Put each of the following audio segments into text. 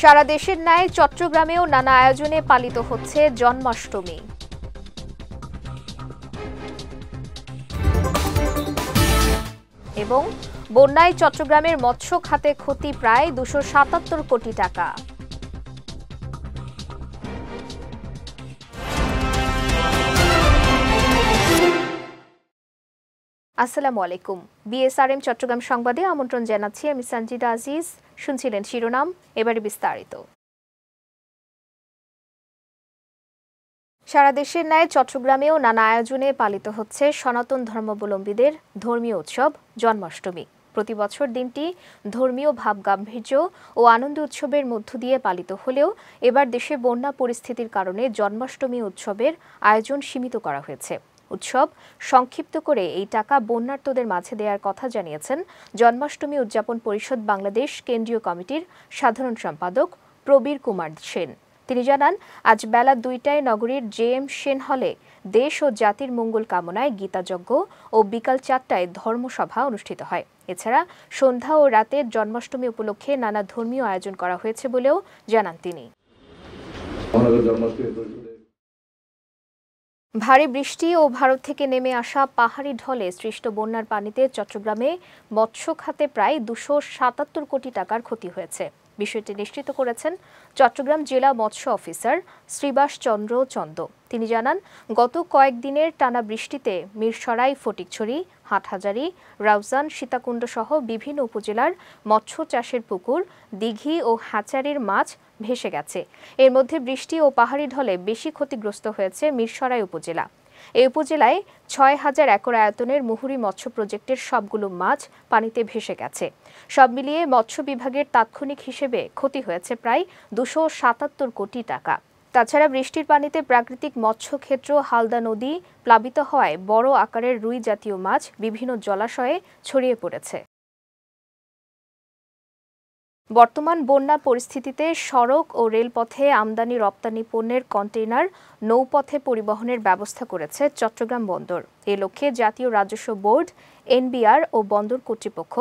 সারা দেশের ন্যায় চট্টগ্রামেও নানা আয়োজনে পালিত হচ্ছে জন্মাষ্টমী। এবং বন্যায় চট্টগ্রামের মৎস্য খাতে ক্ষতি প্রায় 277 কোটি টাকা। আসসালামু আলাইকুম। বিএসআরএম চট্টগ্রাম সংবাদে আমন্ত্রণ জানাচ্ছি আমি সঞ্জিদা আজিজ। শুনছিলেন শিরোনাম, এবারে বিস্তারিত। সারা দেশের ন্যায় চট্টগ্রামেও নানা আয়োজনে পালিত হচ্ছে সনাতন ধর্মাবলম্বীদের ধর্মীয় উৎসব জন্মাষ্টমী। প্রতি বছর দিনটি ধর্মীয় ভাবগাম্ভীর্য ও আনন্দ উৎসবের মধ্য দিয়ে পালিত হলেও এবার দেশে বন্যা পরিস্থিতির কারণে জন্মাষ্টমী উৎসবের আয়োজন সীমিত করা হয়েছে। উৎসব সংক্ষিপ্ত করে এই টাকা বন্যার্তদের মাঝে দেওয়ার কথা জানিয়েছেন জন্মাষ্টমী উদযাপন পরিষদ বাংলাদেশ কেন্দ্রীয় কমিটির সাধারণ সম্পাদক প্রবীর কুমার সেন। তিনি জানান, আজ বেলা 2টায় নগরীর জেএম সেন হলে দেশ ও জাতির মঙ্গল কামনায় গীতাযজ্ঞ ও বিকাল 4টায় ধর্মসভা অনুষ্ঠিত হয়। এছাড়া সন্ধ্যা ও রাতে জন্মাষ্টমী উপলক্ষে নানা ধর্মীয় আয়োজন করা হয়েছে বলেও জানান তিনি। ভারী বৃষ্টি ও ভারত থেকে নেমে আসা পাহাড়ি ঢলে সৃষ্ট বন্যার পানিতে চট্টগ্রামে মৎস্য খাতে প্রায় 277 কোটি টাকার ক্ষতি হয়েছে। বিষয়টি নিশ্চিত করেছেন চট্টগ্রাম জেলা মৎস্য অফিসার শ্রীবাস চন্দ্র চন্দ। তিনি জানান, গত কয়েকদিনের টানা বৃষ্টিতে মিরসরাই, ফটিকছড়ি, হাটহাজারী, রাউজান, সীতাকুণ্ড সহ বিভিন্ন উপজেলার মৎস্য চাষের পুকুর, দিঘি ও হ্যাচারির মাছ ভেসে গেছে। এর মধ্যে বৃষ্টি ও পাহাড়ি ঢলে বেশি ক্ষতিগ্রস্ত হয়েছে মিরসরাই উপজেলা। এই উপজেলায় 6,000 একর আয়তনের মুহুরী মৎস্য প্রজেক্টের সবগুলো মাছ পানিতে ভেসে গেছে। সব মিলিয়ে মৎস্য বিভাগের তাৎক্ষণিক হিসেবে ক্ষতি হয়েছে প্রায় 277 কোটি টাকা। তাছাড়া বৃষ্টির পানিতে প্রাকৃতিক মৎস্যক্ষেত্র হালদা নদী প্লাবিত হওয়ায় বড় আকারের রুই জাতীয় মাছ বিভিন্ন জলাশয়ে ছড়িয়ে পড়েছে। বর্তমান বন্যা পরিস্থিতিতে সড়ক ও রেলপথে আমদানি রপ্তানি পণ্যের কন্টেইনার নৌপথে পরিবহনের ব্যবস্থা করেছে চট্টগ্রাম বন্দর। এ লক্ষ্যে জাতীয় রাজস্ব বোর্ড, এনবিআর ও বন্দর কর্তৃপক্ষ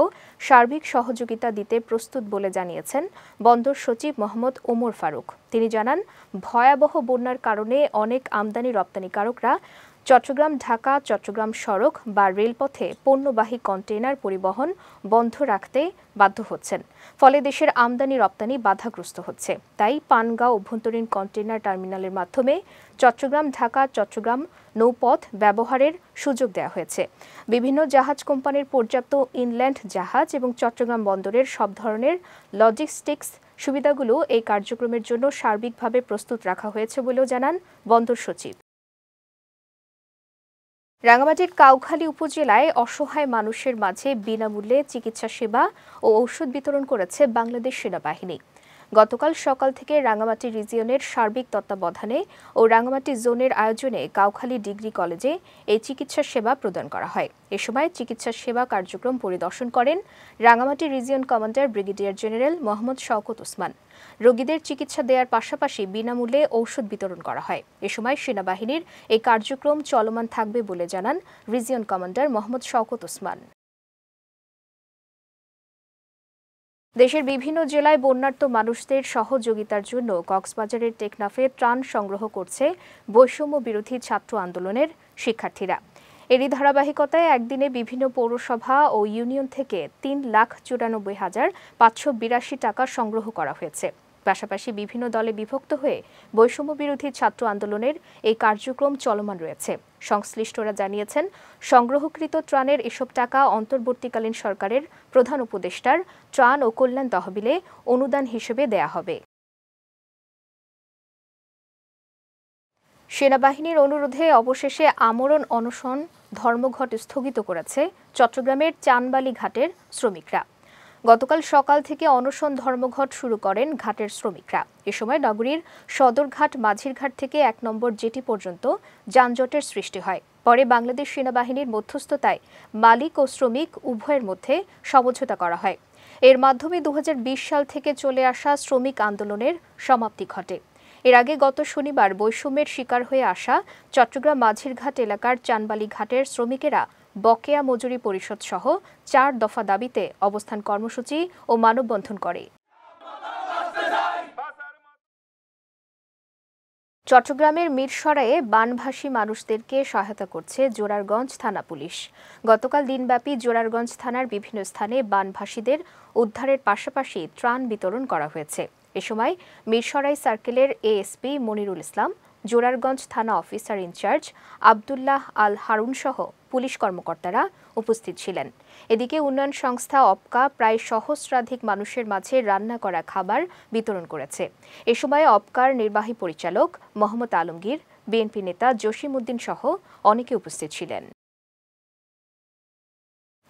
সার্বিক সহযোগিতা দিতে প্রস্তুত বলে জানিয়েছেন বন্দর সচিব মোহাম্মদ ওমর ফারুক। তিনি জানান, ভয়াবহ বন্যার কারণে অনেক আমদানি রপ্তানিকারকরা চট্টগ্রাম ঢাকা চট্টগ্রাম সড়ক বা রেলপথে পণ্যবাহী কন্টেইনার পরিবহন বন্ধ রাখতে বাধ্য হচ্ছেন। ফলে দেশের আমদানি রপ্তানি বাধাগ্রস্ত হচ্ছে। তাই পানগাঁও অভ্যন্তরীণ কন্টেইনার টার্মিনালের মাধ্যমে চট্টগ্রাম ঢাকা চট্টগ্রাম নৌপথ ব্যবহারের সুযোগ দেওয়া হয়েছে। বিভিন্ন জাহাজ কোম্পানির পর্যাপ্ত ইনল্যান্ড জাহাজ এবং চট্টগ্রাম বন্দরের সব ধরনের লজিস্টিক্স সুবিধাগুলো এই কার্যক্রমের জন্য সার্বিকভাবে প্রস্তুত রাখা হয়েছে বলেও জানান বন্দর সচিব। রাঙ্গামাটির কাউখালী উপজেলায় অসহায় মানুষের মাঝে বিনামূল্যে চিকিৎসা সেবা ও ঔষধ বিতরণ করেছে বাংলাদেশ সেনাবাহিনী। গতকাল সকাল থেকে রাঙ্গামাটি রিজিয়নের সার্বিক তত্ত্বাবধানে ও রাঙ্গামাটি জোনের আয়োজনে কাউখালী ডিগ্রি কলেজে এই চিকিৎসা সেবা প্রদান করা হয়। এ সময় চিকিৎসা সেবা কার্যক্রম পরিদর্শন করেন Rangamati region commander brigadier general Mohammad Shawkat Osman. রোগীদের চিকিৎসা দেওয়ার পাশাপাশি বিনামূল্যে ঔষধ বিতরণ করা হয়। এ সময় সেনাবাহিনীর এই কার্যক্রম চলমান থাকবে বলে জানান রিজিয়ন কমান্ডার মোহাম্মদ শওকত ওসমান। দেশের বিভিন্ন জেলায় বন্যার্ত মানুষদের সহযোগিতার জন্য কক্সবাজারের টেকনাফে ত্রাণ সংগ্রহ করছে বৈষম্য বিরোধী ছাত্র আন্দোলনের শিক্ষার্থীরা। এরই ধারাবাহিকতায় একদিনে বিভিন্ন পৌরসভা ও ইউনিয়ন থেকে 3,94,582 টাকা সংগ্রহ করা হয়েছে। পাশাপাশি বিভিন্ন দলে বিভক্ত হয়ে বৈষম্য বিরোধী ছাত্র আন্দোলনের এই কার্যক্রম চলমান রয়েছে। সংশ্লিষ্টরা জানিয়েছেন, সংগ্রহকৃত ত্রাণের এসব টাকা অন্তর্বর্তীকালীন সরকারের প্রধান উপদেষ্টার ত্রাণ ও কল্যাণ তহবিলে অনুদান হিসেবে দেয়া হবে। সেনাবাহিনীর অনুরোধে অবশেষে আমরণ অনশন ধর্মঘট স্থগিত করেছে চট্টগ্রামের চানবালি ঘাটের শ্রমিকরা। গতকাল সকাল থেকে অনশন ধর্মঘট শুরু করেন ঘাটের শ্রমিকরা। এ সময় নগরীর সদরঘাট মাঝিরঘাট থেকে 1 নম্বর জেটি পর্যন্ত যানজটের সৃষ্টি হয়। পরে বাংলাদেশ সেনাবাহিনীর মধ্যস্থতায় মালিক ও শ্রমিক উভয়ের মধ্যে সমঝোতা করা হয়। এর মাধ্যমে 2020 সাল থেকে চলে আসা শ্রমিক আন্দোলনের সমাপ্তি ঘটে। এর আগে গত শনিবার বৈষম্যের শিকার হয়ে আসা চট্টগ্রাম মাঝিরঘাট এলাকার চানবালি ঘাটের শ্রমিকেরা বকেয়া মজুরি পরিশোধ সহ 4 দফা দাবিতে অবস্থান কর্মসূচি ও মানববন্ধন করে। চট্টগ্রামের মিরসরাইয়ে বানভাসী মানুষদেরকে সহায়তা করছে জোরারগঞ্জ থানা পুলিশ। গতকাল দিনব্যাপী জোরারগঞ্জ থানার বিভিন্ন স্থানে বানভাসীদের উদ্ধারের পাশাপাশি ত্রাণ বিতরণ করা হয়েছে। এ সময় মিরসরাই সার্কেলের এএসপি মনিরুল ইসলাম, জোরারগঞ্জ থানা অফিসার ইনচার্জ আব্দুল্লাহ আল হারুন সহ পুলিশ কর্মকর্তারা উপস্থিত ছিলেন। এদিকে উন্নয়ন সংস্থা অপকা প্রায় সহস্রাধিক মানুষের মাঝে রান্না করা খাবার বিতরণ করেছে। এ সময় অপকার নির্বাহী পরিচালক মোহাম্মদ আলমগীর, বিএনপি নেতা জসিম উদ্দিন সহ অনেকে উপস্থিত ছিলেন।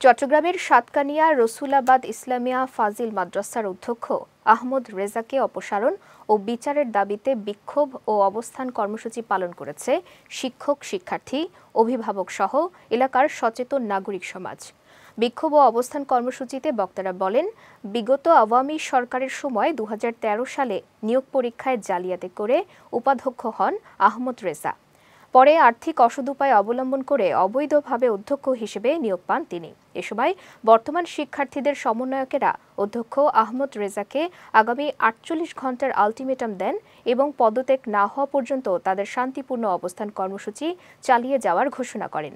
চট্টগ্রামের সাতকানিয়া রসুলাবাদ ইসলামিয়া ফাজিল মাদ্রাসার অধ্যক্ষ আহমদ রেজাকে অপসারণ ও বিচারের দাবিতে বিক্ষোভ ও অবস্থান কর্মসূচি পালন করেছে শিক্ষক, শিক্ষার্থী, অভিভাবক সহ এলাকার সচেতন নাগরিক সমাজ। বিক্ষোভ ও অবস্থান কর্মসূচিতে বক্তারা বলেন, বিগত আওয়ামী সরকারের সময় 2013 সালে নিয়োগ পরীক্ষায় জালিয়াতি করে উপাধ্যক্ষ হন আহমদ রেজা। পরে আর্থিক অসদুপায় অবলম্বন করে অবৈধভাবে অধ্যক্ষ হিসেবে নিয়োগ পান তিনি। এ সময় বর্তমান শিক্ষার্থীদের সমন্বয়কেরা অধ্যক্ষ আহমদ রেজাকে আগামী 48 ঘণ্টার আলটিমেটাম দেন এবং পদত্যাগ না হওয়া পর্যন্ত তাদের শান্তিপূর্ণ অবস্থান কর্মসূচি চালিয়ে যাওয়ার ঘোষণা করেন।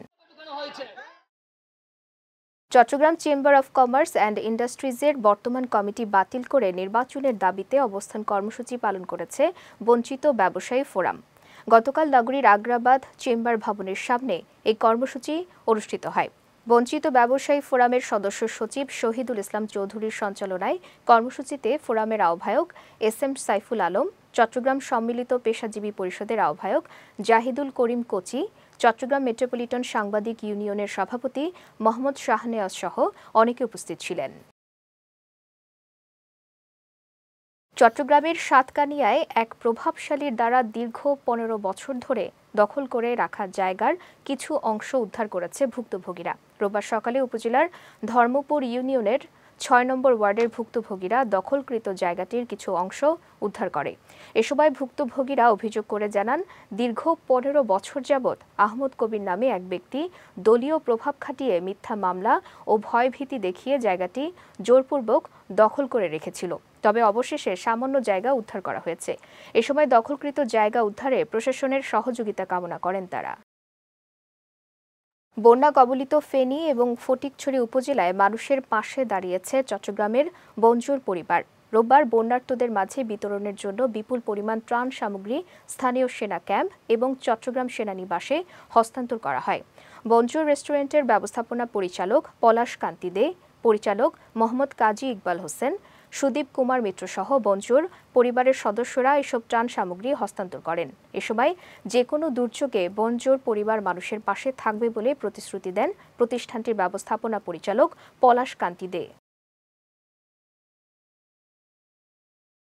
Chattogram chamber of commerce and ইন্ডাস্ট্রিজের বর্তমান কমিটি বাতিল করে নির্বাচনের দাবিতে অবস্থান কর্মসূচি পালন করেছে বঞ্চিত ব্যবসায়ী ফোরাম। গতকাল নগরীর আগ্রাবাদ চেম্বার ভবনের সামনে এই কর্মসূচি অনুষ্ঠিত হয়। বঞ্চিত ব্যবসায়ী ফোরামের সদস্য সচিব শহীদুল ইসলাম চৌধুরীর সঞ্চালনায় কর্মসূচিতে ফোরামের আহ্বায়ক এস.এম. সাইফুল আলম, চট্টগ্রাম সম্মিলিত পেশাজীবী পরিষদের আহ্বায়ক জাহিদুল করিম কোচি, চট্টগ্রাম মেট্রোপলিটন সাংবাদিক ইউনিয়নের সভাপতি মোহাম্মদ শাহনেওয়াজ সহ অনেকে উপস্থিত ছিলেন। চট্টগ্রামের সাতকানিয়ায় এক প্রভাবশালীর দ্বারা দীর্ঘ 15 বছর ধরে দখল করে রাখা জায়গার কিছু অংশ উদ্ধার করেছে ভুক্তভোগীরা। রোববার সকালে উপজেলার ধর্মপুর ইউনিয়নের 6 নম্বর ওয়ার্ডের ভুক্তভোগীরা দখলকৃত জায়গাটির কিছু অংশ উদ্ধার করে। এ সময় ভুক্তভোগীরা অভিযোগ করে জানান, দীর্ঘ 15 বছর যাবৎ আহমদ কবির নামে এক ব্যক্তি দলীয় প্রভাব খাটিয়ে মিথ্যা মামলা ও ভয়ভীতি দেখিয়ে জায়গাটি জোরপূর্বক দখল করে রেখেছিল। তবে অবশেষে সামান্য জায়গা উদ্ধার করা হয়েছে। এ সময় দখলকৃত জায়গা উদ্ধারে প্রশাসনের সহযোগিতা কামনা করেন তারা। বন্যা কবলিত ফেনী এবং ফটিকছড়ি উপজেলায় মানুষের পাশে দাঁড়িয়েছে চট্টগ্রামের বঞ্জুর পরিবার। রোববার বন্যার্তদের মাঝে বিতরণের জন্য বিপুল পরিমাণ ত্রাণ সামগ্রী স্থানীয় সেনা ক্যাম্প এবং চট্টগ্রাম সেনানিবাসে হস্তান্তর করা হয়। বঞ্জুর রেস্টুরেন্টের ব্যবস্থাপনা পরিচালক পলাশ কান্তি দে, পরিচালক মোহাম্মদ কাজী ইকবাল হোসেন, সুদীপ কুমার মিত্র সহ বঞ্জুর পরিবারের সদস্যরা এসব ত্রাণ সামগ্রী হস্তান্তর করেন। এ সময় যে কোনো দুর্যোগে বঞ্জুর পরিবার মানুষের পাশে থাকবে বলে প্রতিশ্রুতি দেন প্রতিষ্ঠানটির ব্যবস্থাপনা পরিচালক পলাশ কান্তি দে।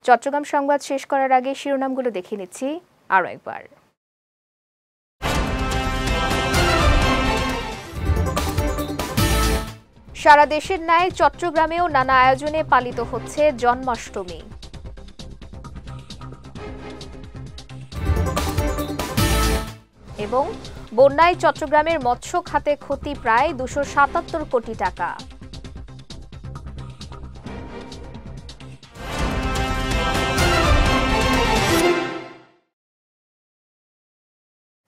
চট্টগ্রাম সংবাদ শেষ করার আগে শিরোনামগুলো দেখে নিচ্ছি আরও একবার। সারা দেশের ন্যায় চট্টগ্রামেও নানা আয়োজনে পালিত হচ্ছে জন্মাষ্টমী। এবং বন্যায় চট্টগ্রামের মৎস্য খাতে ক্ষতি প্রায় 277 কোটি টাকা।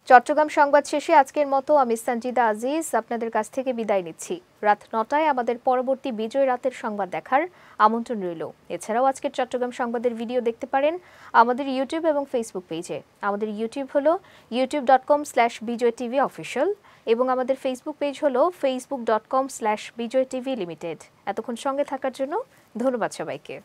চট্টগ্রাম সংবাদ শেষে আজকের মতো আমি সঞ্জিদা আজিজ আপনাদের কাছ থেকে বিদায় নিচ্ছি। রাত 9টায় আমাদের পরবর্তী বিজয় রাতের সংবাদ দেখার আমন্ত্রণ রইল। এছাড়াও আজকের চট্টগ্রাম সংবাদের ভিডিও দেখতে পারেন আমাদের ইউটিউব এবং ফেসবুক পেজে। আমাদের ইউটিউব হলো youtube.com/bijoytvofficial এবং আমাদের ফেসবুক পেজ হলো facebook.com/bijoytvlimited। এতক্ষণ সঙ্গে থাকার জন্য ধন্যবাদ সবাইকে।